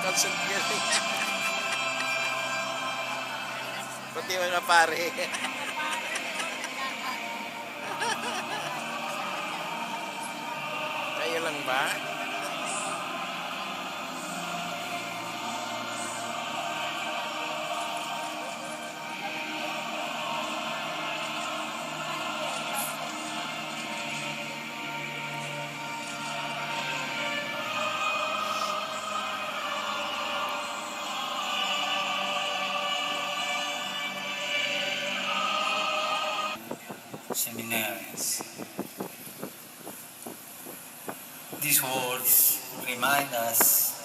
Concentrate. Pati mga pare. Kayo lang ba? Seminaries. These words remind us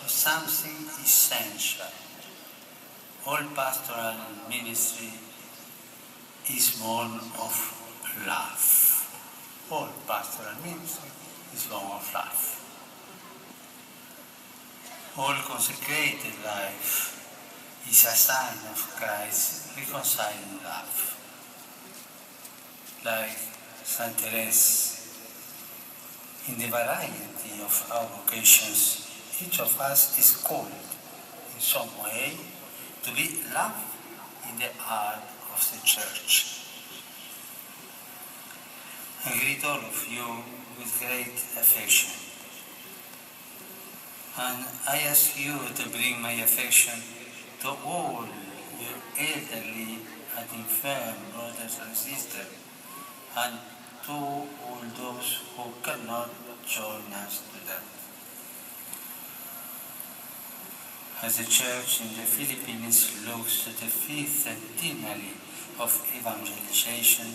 of something essential. All pastoral ministry is born of love. All pastoral ministry is born of love. All consecrated life is a sign of Christ's reconciling love. Like Saint Therese, in the variety of our vocations, each of us is called in some way to be love in the heart of the Church. I greet all of you with great affection. And I ask you to bring my affection to all your elderly and infirm brothers and sisters, and to all those who cannot join us today. As the Church in the Philippines looks to the fifth centenary of evangelization,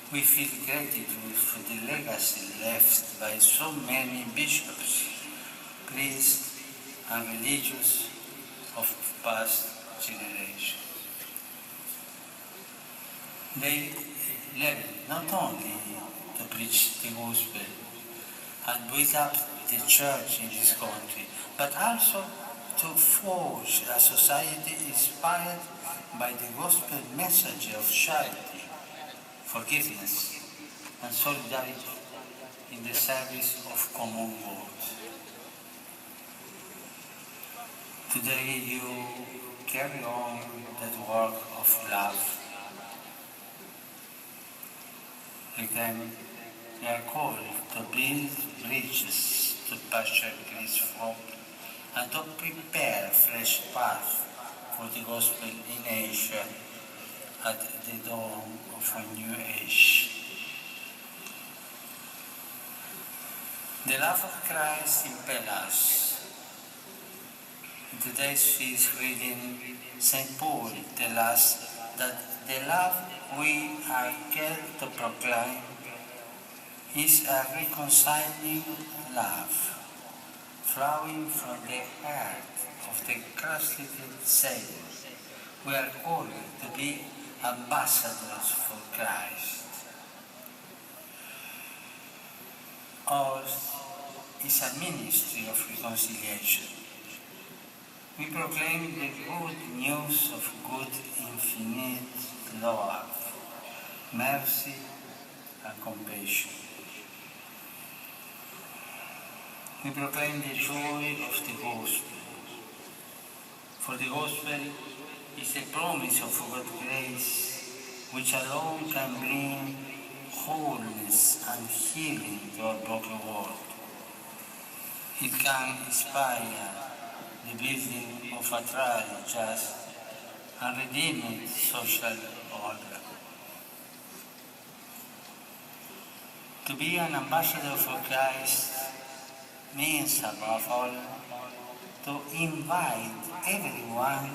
we feel gratitude for the legacy left by so many bishops, priests, and religious of past generations. They left not only to preach the gospel and build up the church in this country, but also to forge a society inspired by the gospel message of charity, forgiveness, and solidarity in the service of common good. Today you carry on that work of love. Like them, they are called to build bridges to pasture Greece folk and to prepare a fresh path for the gospel in Asia at the dawn of a new age. The love of Christ impels us. In today's feast reading, St. Paul tells us that the love we are called to proclaim is a reconciling love, flowing from the heart of the crucified Savior. We are called to be ambassadors for Christ. Ours is a ministry of reconciliation. We proclaim the good news of good infinite love, mercy, and compassion. We proclaim the joy of the gospel. For the gospel is a promise of God's grace, which alone can bring wholeness and healing to our broken world. It can inspire the building of a tried, just, and redeemed social order. To be an ambassador for Christ means, above all, to invite everyone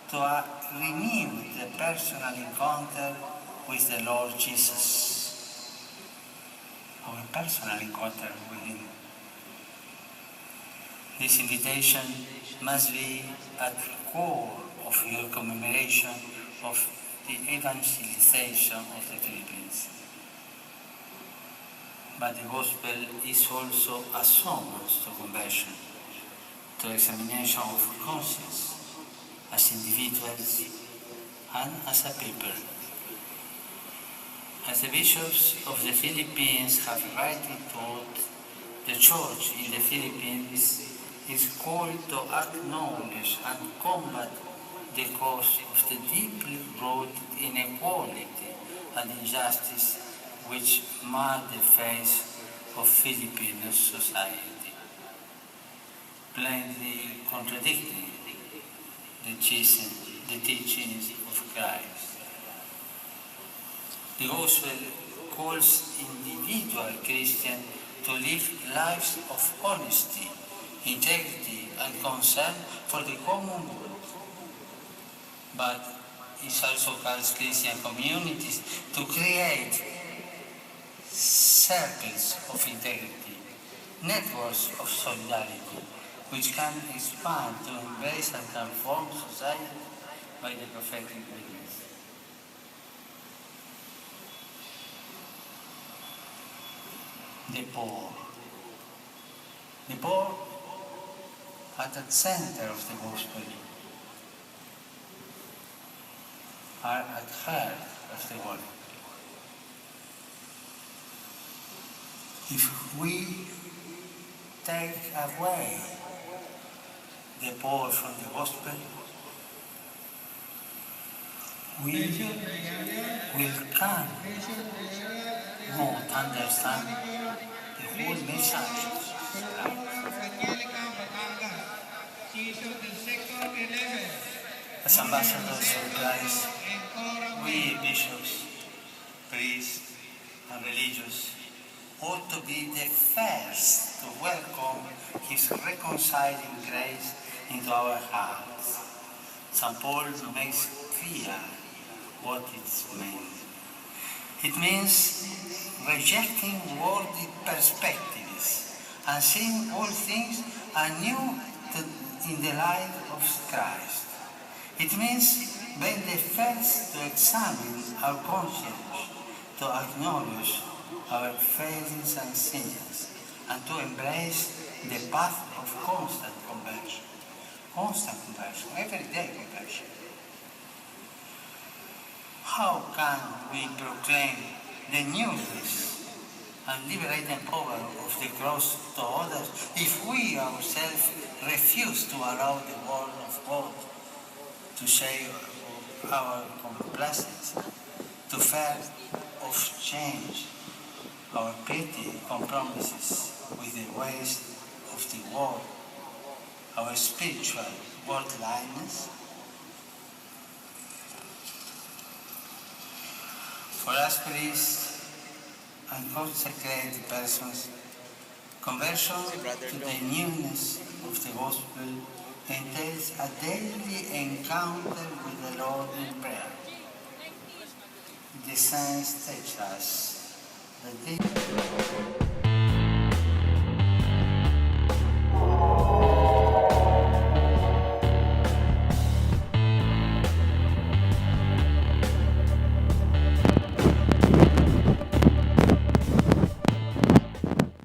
to a renewed personal encounter with the Lord Jesus, or a personal encounter with Him. This invitation must be at the core of your commemoration of the evangelization of the Philippines. But the gospel is also a summons to conversion, to examination of conscience, as individuals and as a people. As the bishops of the Philippines have rightly taught, the Church in the Philippines is called to acknowledge and combat the cause of the deeply rooted inequality and injustice which mar the face of Filipino society, plainly contradicting the teachings of Christ. The Gospel calls individual Christians to live lives of honesty, integrity, and concern for the common good. But it also calls Christian communities to create circles of integrity, networks of solidarity, which can expand to embrace and transform society by the prophetic witness. The poor. The poor at the center of the gospel are at the heart of the world. If we take away the poor from the gospel, we will come not understand the whole message. As ambassadors of Christ, we bishops, priests, and religious ought to be the first to welcome His reconciling grace into our hearts. St. Paul makes clear what it means. It means rejecting worldly perspectives and seeing all things anew in the light of Christ. It means being the first to examine our conscience, to acknowledge our failings and sins, and to embrace the path of constant conversion, everyday conversion. How can we proclaim the newness and liberating power of the cross to others if we ourselves refuse to allow the word of God to share our complacence, to fear of change, our petty compromises with the ways of the world, our spiritual worldliness? For us priests and consecrated persons, conversion to the newness of the gospel entails a daily encounter with the Lord in prayer. The saints teach us that